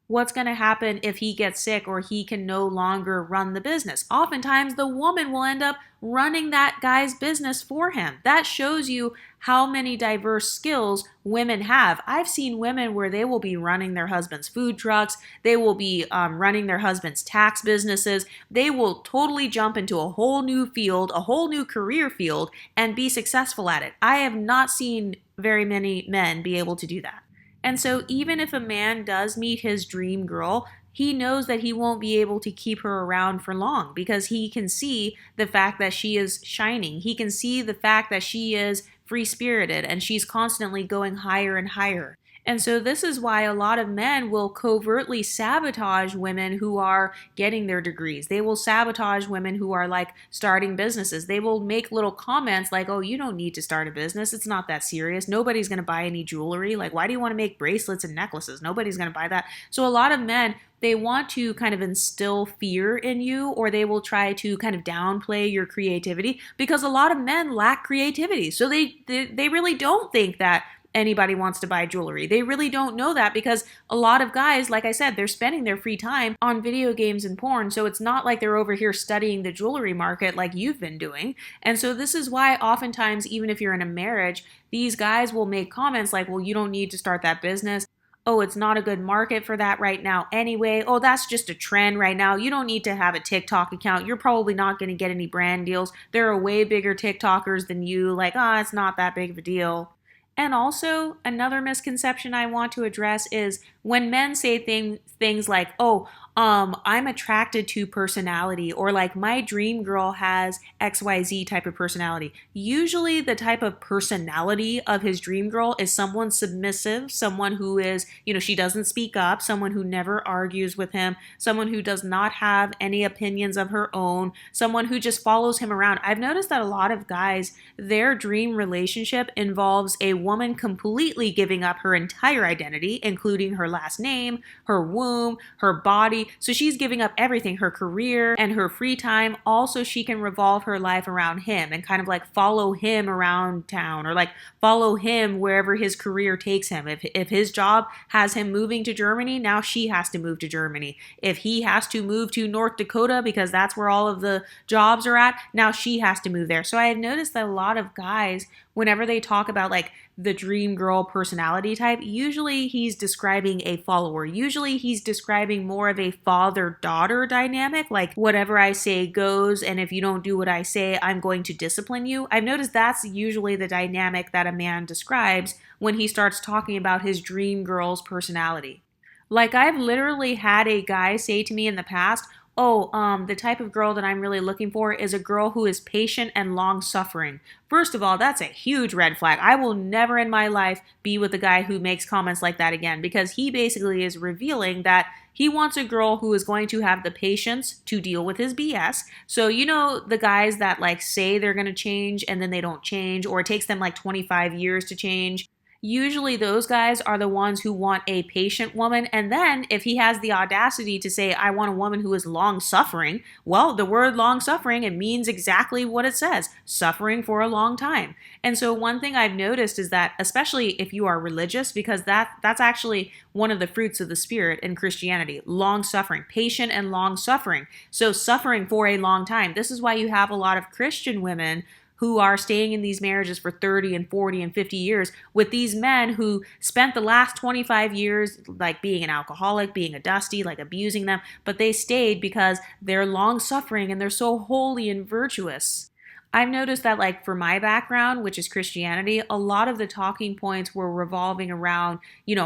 what's going to happen if he gets sick or he can no longer run the business? Oftentimes the woman will end up running that guy's business for him. That shows you how many diverse skills women have. I've seen women where they will be running their husband's food trucks. They will be running their husband's tax businesses. They will totally jump into a whole new field, a whole new career field, and be successful at it. I have not seen very many men be able to do that. And so even if a man does meet his dream girl, he knows that he won't be able to keep her around for long because he can see the fact that she is shining. He can see the fact that she is free-spirited and she's constantly going higher and higher. And so this is why a lot of men will covertly sabotage women who are getting their degrees. They will sabotage women who are starting businesses. They will make little comments like, oh, you don't need to start a business. It's not that serious. Nobody's going to buy any jewelry. Why do you want to make bracelets and necklaces? Nobody's going to buy that. So a lot of men, they want to kind of instill fear in you, or they will try to kind of downplay your creativity because a lot of men lack creativity. So they really don't think that anybody wants to buy jewelry. They really don't know that because a lot of guys, like I said, they're spending their free time on video games and porn. So it's not like they're over here studying the jewelry market like you've been doing. And so this is why oftentimes, even if you're in a marriage, these guys will make comments like, well, you don't need to start that business. Oh, it's not a good market for that right now anyway. Oh, that's just a trend right now. You don't need to have a TikTok account. You're probably not going to get any brand deals. There are way bigger TikTokers than you. It's not that big of a deal. And also, another misconception I want to address is when men say things like, oh, I'm attracted to personality, or my dream girl has XYZ type of personality. Usually the type of personality of his dream girl is someone submissive, someone who is, she doesn't speak up, someone who never argues with him, someone who does not have any opinions of her own, someone who just follows him around. I've noticed that a lot of guys, their dream relationship involves a woman completely giving up her entire identity, including her last name, her womb, her body. So she's giving up everything, her career and her free time, all so she can revolve her life around him and kind of like follow him around town, or like follow him wherever his career takes him. If his job has him moving to Germany, now she has to move to Germany. If he has to move to North Dakota because that's where all of the jobs are at, now she has to move there. So I have noticed that a lot of guys, whenever they talk about like the dream girl personality type, usually he's describing a follower. Usually he's describing more of a father-daughter dynamic, like whatever I say goes, and if you don't do what I say, I'm going to discipline you. I've noticed that's usually the dynamic that a man describes when he starts talking about his dream girl's personality. Like, I've literally had a guy say to me in the past, the type of girl that I'm really looking for is a girl who is patient and long-suffering. First of all, that's a huge red flag. I will never in my life be with a guy who makes comments like that again, because he basically is revealing that he wants a girl who is going to have the patience to deal with his BS. So, you know, the guys that like say they're going to change and then they don't change, or it takes them like 25 years to change. Usually those guys are the ones who want a patient woman. And then if he has the audacity to say, I want a woman who is long suffering, well, the word long suffering, it means exactly what it says, suffering for a long time. And so one thing I've noticed is that, especially if you are religious, because that's actually one of the fruits of the spirit in Christianity, long suffering, patient and long suffering. So suffering for a long time. This is why you have a lot of Christian women who are staying in these marriages for 30 and 40 and 50 years with these men who spent the last 25 years like being an alcoholic, being a dusty, like abusing them, but they stayed because they're long suffering and they're so holy and virtuous. I've noticed that, like, for my background, which is Christianity, a lot of the talking points were revolving around,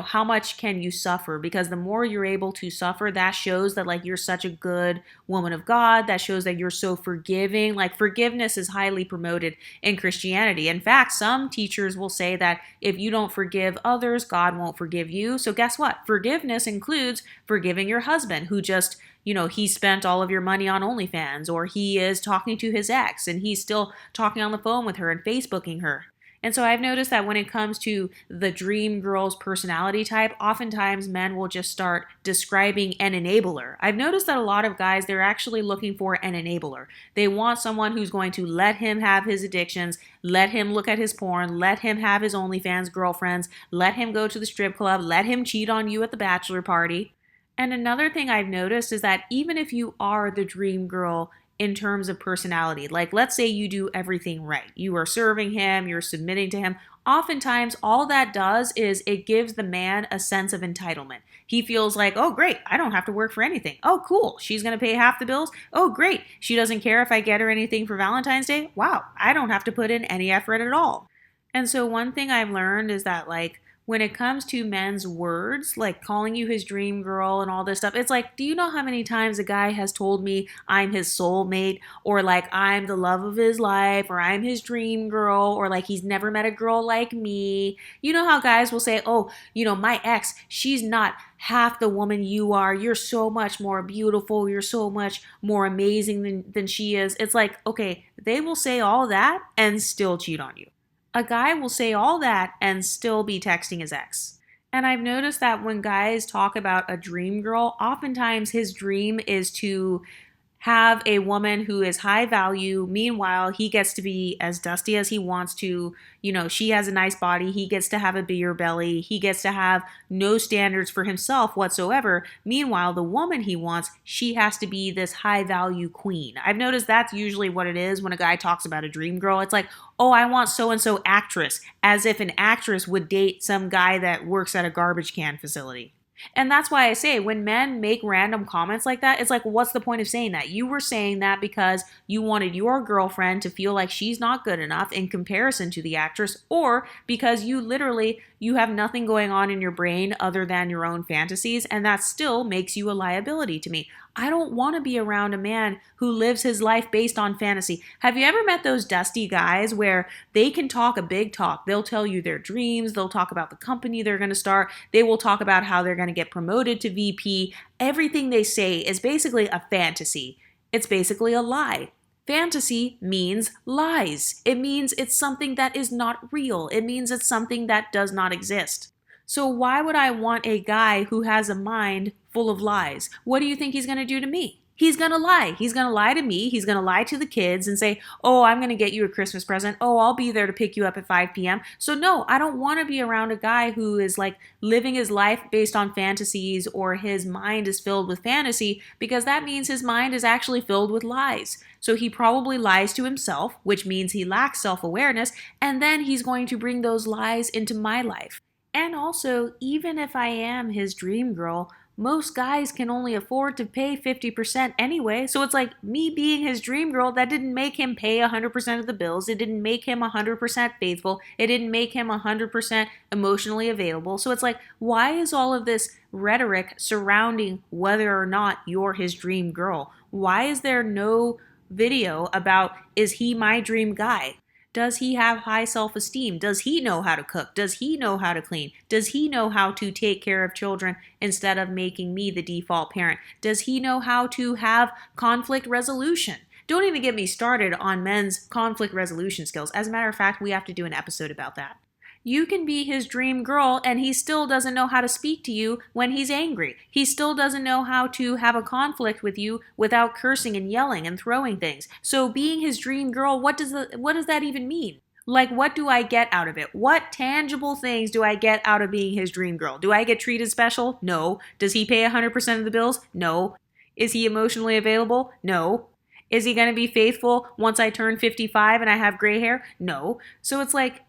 how much can you suffer? Because the more you're able to suffer, that shows that, like, you're such a good woman of God. That shows that you're so forgiving. Like, forgiveness is highly promoted in Christianity. In fact, some teachers will say that if you don't forgive others, God won't forgive you. So guess what? Forgiveness includes forgiving your husband who just he spent all of your money on OnlyFans, or he is talking to his ex and he's still talking on the phone with her and Facebooking her. And so I've noticed that when it comes to the dream girl's personality type, oftentimes men will just start describing an enabler. I've noticed that a lot of guys, they're actually looking for an enabler. They want someone who's going to let him have his addictions, let him look at his porn, let him have his OnlyFans girlfriends, let him go to the strip club, let him cheat on you at the bachelor party. And another thing I've noticed is that even if you are the dream girl in terms of personality, like let's say you do everything right, you are serving him, you're submitting to him, oftentimes all that does is it gives the man a sense of entitlement. He feels like, oh great, I don't have to work for anything. Oh cool, she's going to pay half the bills. Oh great, she doesn't care if I get her anything for Valentine's Day. Wow, I don't have to put in any effort at all. And so one thing I've learned is that, like, when it comes to men's words, like calling you his dream girl and all this stuff, it's like, do you know how many times a guy has told me I'm his soulmate, or like I'm the love of his life, or I'm his dream girl, or like he's never met a girl like me? You know how guys will say, oh, my ex, she's not half the woman you are. You're so much more beautiful. You're so much more amazing than she is. It's like, okay, they will say all that and still cheat on you. A guy will say all that and still be texting his ex. And I've noticed that when guys talk about a dream girl, oftentimes his dream is to have a woman who is high value. Meanwhile, he gets to be as dusty as he wants to. She has a nice body. He gets to have a bigger belly. He gets to have no standards for himself whatsoever. Meanwhile, the woman he wants, she has to be this high value queen. I've noticed that's usually what it is when a guy talks about a dream girl. It's like, oh, I want so-and-so actress, as if an actress would date some guy that works at a garbage can facility. And that's why I say when men make random comments like that, it's like, what's the point of saying that? You were saying that because you wanted your girlfriend to feel like she's not good enough in comparison to the actress, or because you have nothing going on in your brain other than your own fantasies, and that still makes you a liability to me. I don't want to be around a man who lives his life based on fantasy. Have you ever met those dusty guys where they can talk a big talk? They'll tell you their dreams. They'll talk about the company they're going to start. They will talk about how they're going to get promoted to VP. Everything they say is basically a fantasy. It's basically a lie. Fantasy means lies. It means it's something that is not real. It means it's something that does not exist. So why would I want a guy who has a mind full of lies? What do you think he's going to do to me? He's going to lie. He's going to lie to me. He's going to lie to the kids and say, oh, I'm going to get you a Christmas present. Oh, I'll be there to pick you up at 5 p.m. So no, I don't want to be around a guy who is like living his life based on fantasies, or his mind is filled with fantasy, because that means his mind is actually filled with lies. So he probably lies to himself, which means he lacks self-awareness, and then he's going to bring those lies into my life. And also, even if I am his dream girl, most guys can only afford to pay 50% anyway. So it's like me being his dream girl, that didn't make him pay 100% of the bills. It didn't make him 100% faithful. It didn't make him 100% emotionally available. So it's like, why is all of this rhetoric surrounding whether or not you're his dream girl? Why is there no video about, is he my dream guy? Does he have high self-esteem? Does he know how to cook? Does he know how to clean? Does he know how to take care of children instead of making me the default parent? Does he know how to have conflict resolution? Don't even get me started on men's conflict resolution skills. As a matter of fact, we have to do an episode about that. You can be his dream girl and he still doesn't know how to speak to you when he's angry. He still doesn't know how to have a conflict with you without cursing and yelling and throwing things. So being his dream girl, what does that even mean? Like, what do I get out of it? What tangible things do I get out of being his dream girl? Do I get treated special? No. Does he pay 100% of the bills? No. Is he emotionally available? No. Is he going to be faithful once I turn 55 and I have gray hair? No. So it's like,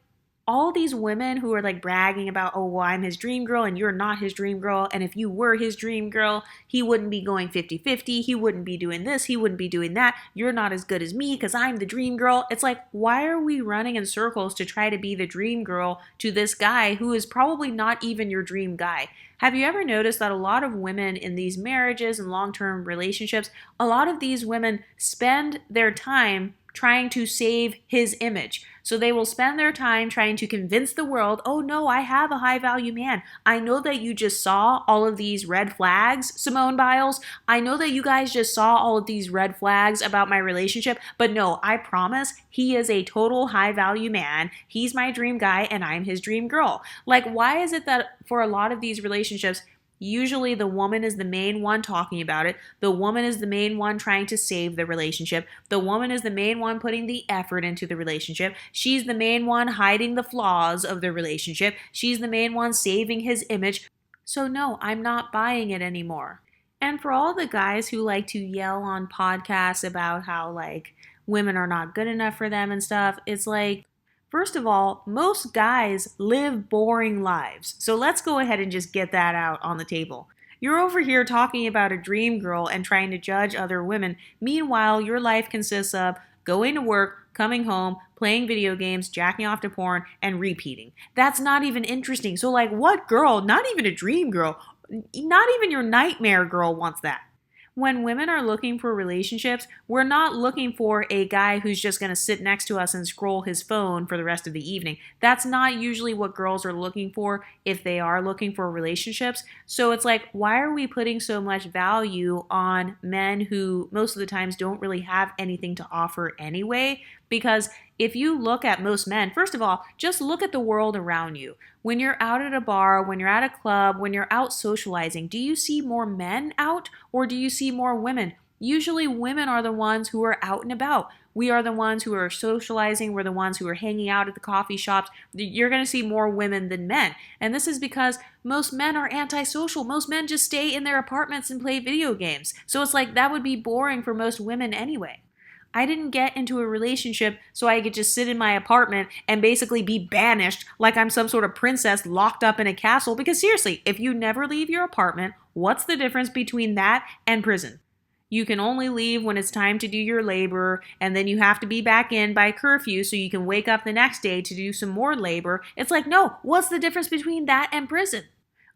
all these women who are like bragging about, oh, well, I'm his dream girl and you're not his dream girl. And if you were his dream girl, he wouldn't be going 50-50. He wouldn't be doing this. He wouldn't be doing that. You're not as good as me because I'm the dream girl. It's like, why are we running in circles to try to be the dream girl to this guy who is probably not even your dream guy? Have you ever noticed that a lot of women in these marriages and long-term relationships, a lot of these women spend their time trying to save his image? So they will spend their time trying to convince the world, oh no, I have a high value man. I know that you just saw all of these red flags, Simone Biles. I know that you guys just saw all of these red flags about my relationship, but no, I promise he is a total high value man. He's my dream guy and I'm his dream girl. Like, why is it that for a lot of these relationships, usually the woman is the main one talking about it. The woman is the main one trying to save the relationship. The woman is the main one putting the effort into the relationship. She's the main one hiding the flaws of the relationship. She's the main one saving his image. So no, I'm not buying it anymore. And for all the guys who like to yell on podcasts about how like women are not good enough for them and stuff, it's like, first of all, most guys live boring lives. So let's go ahead and just get that out on the table. You're over here talking about a dream girl and trying to judge other women. Meanwhile, your life consists of going to work, coming home, playing video games, jacking off to porn, and repeating. That's not even interesting. So like, what girl, not even a dream girl, not even your nightmare girl wants that? When women are looking for relationships, we're not looking for a guy who's just going to sit next to us and scroll his phone for the rest of the evening. That's not usually what girls are looking for if they are looking for relationships. So it's like, why are we putting so much value on men who most of the times don't really have anything to offer anyway? Because if you look at most men, first of all, just look at the world around you. When you're out at a bar, when you're at a club, when you're out socializing, do you see more men out or do you see more women? Usually women are the ones who are out and about. We are the ones who are socializing. We're the ones who are hanging out at the coffee shops. You're going to see more women than men. And this is because most men are antisocial. Most men just stay in their apartments and play video games. So it's like that would be boring for most women anyway. I didn't get into a relationship so I could just sit in my apartment and basically be banished like I'm some sort of princess locked up in a castle. Because seriously, if you never leave your apartment, what's the difference between that and prison? You can only leave when it's time to do your labor, and then you have to be back in by curfew so you can wake up the next day to do some more labor. It's like, no, what's the difference between that and prison?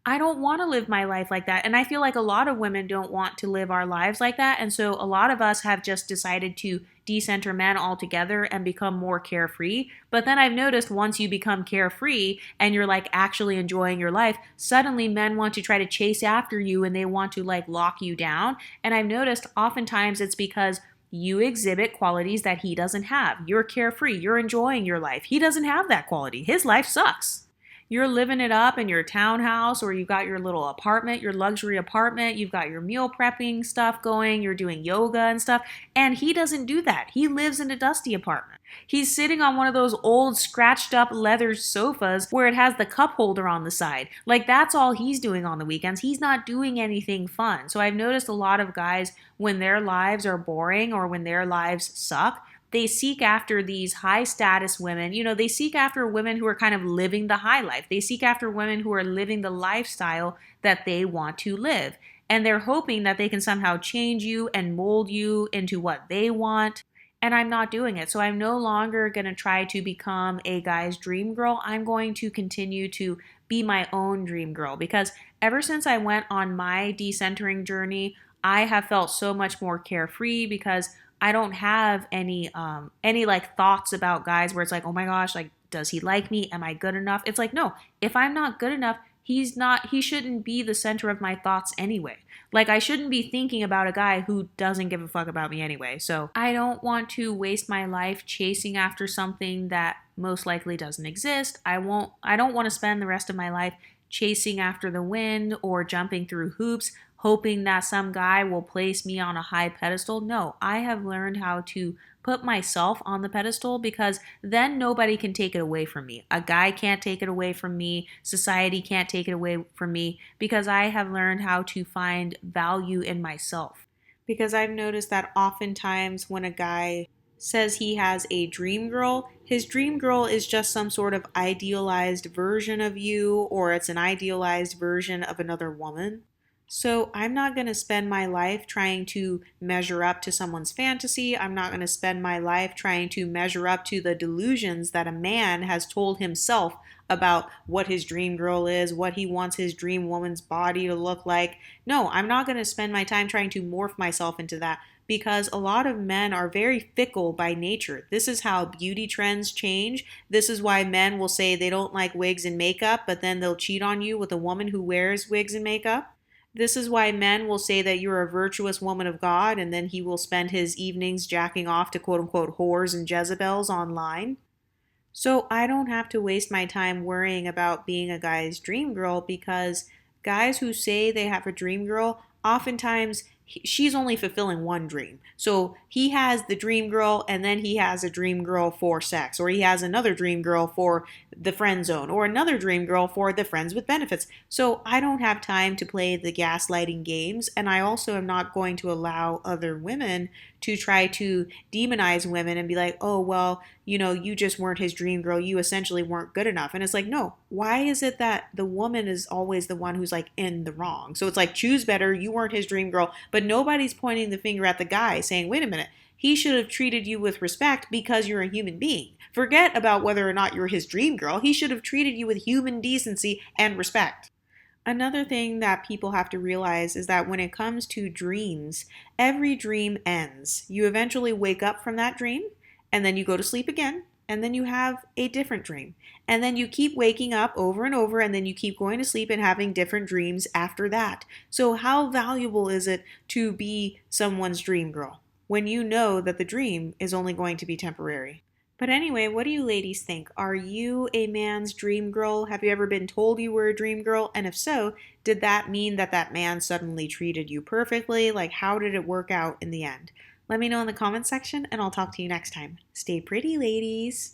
I don't want to live my life like that. And I feel like a lot of women don't want to live our lives like that. And so a lot of us have just decided to decenter men altogether and become more carefree. But then I've noticed once you become carefree and you're like actually enjoying your life, suddenly men want to try to chase after you and they want to like lock you down. And I've noticed oftentimes it's because you exhibit qualities that he doesn't have. You're carefree. You're enjoying your life. He doesn't have that quality. His life sucks. You're living it up in your townhouse, or you've got your little apartment, your luxury apartment, you've got your meal prepping stuff going, you're doing yoga and stuff, and he doesn't do that. He lives in a dusty apartment. He's sitting on one of those old scratched up leather sofas where it has the cup holder on the side. Like, that's all he's doing on the weekends. He's not doing anything fun. So I've noticed a lot of guys, when their lives are boring or when their lives suck, they seek after these high status women. They seek after women who are kind of living the high life. They seek after women who are living the lifestyle that they want to live. And they're hoping that they can somehow change you and mold you into what they want. And I'm not doing it. So I'm no longer going to try to become a guy's dream girl. I'm going to continue to be my own dream girl, because ever since I went on my decentering journey, I have felt so much more carefree, because I don't have any like thoughts about guys where it's like, oh my gosh, like, does he like me? Am I good enough? It's like, no, if I'm not good enough, he shouldn't be the center of my thoughts anyway. Like, I shouldn't be thinking about a guy who doesn't give a fuck about me anyway. So I don't want to waste my life chasing after something that most likely doesn't exist. I don't want to spend the rest of my life chasing after the wind or jumping through hoops, hoping that some guy will place me on a high pedestal. No, I have learned how to put myself on the pedestal, because then nobody can take it away from me. A guy can't take it away from me. Society can't take it away from me, because I have learned how to find value in myself. Because I've noticed that oftentimes when a guy says he has a dream girl, his dream girl is just some sort of idealized version of you, or it's an idealized version of another woman. So I'm not going to spend my life trying to measure up to someone's fantasy. I'm not going to spend my life trying to measure up to the delusions that a man has told himself about what his dream girl is, what he wants his dream woman's body to look like. No, I'm not going to spend my time trying to morph myself into that, because a lot of men are very fickle by nature. This is how beauty trends change. This is why men will say they don't like wigs and makeup, but then they'll cheat on you with a woman who wears wigs and makeup. This is why men will say that you're a virtuous woman of God, and then he will spend his evenings jacking off to quote-unquote whores and Jezebels online. So I don't have to waste my time worrying about being a guy's dream girl, because guys who say they have a dream girl, oftentimes she's only fulfilling one dream. So he has the dream girl, and then he has a dream girl for sex, or he has another dream girl for the friend zone, or another dream girl for the friends with benefits. So I don't have time to play the gaslighting games, and I also am not going to allow other women to try to demonize women and be like, oh, well, you just weren't his dream girl. You essentially weren't good enough. And it's like, no, why is it that the woman is always the one who's like in the wrong? So it's like, choose better. You weren't his dream girl, but nobody's pointing the finger at the guy saying, wait a minute, he should have treated you with respect because you're a human being. Forget about whether or not you're his dream girl. He should have treated you with human decency and respect. Another thing that people have to realize is that when it comes to dreams, every dream ends. You eventually wake up from that dream, and then you go to sleep again, and then you have a different dream. And then you keep waking up over and over, and then you keep going to sleep and having different dreams after that. So how valuable is it to be someone's dream girl when you know that the dream is only going to be temporary? But anyway, what do you ladies think? Are you a man's dream girl? Have you ever been told you were a dream girl? And if so, did that mean that that man suddenly treated you perfectly? Like, how did it work out in the end? Let me know in the comments section, and I'll talk to you next time. Stay pretty, ladies.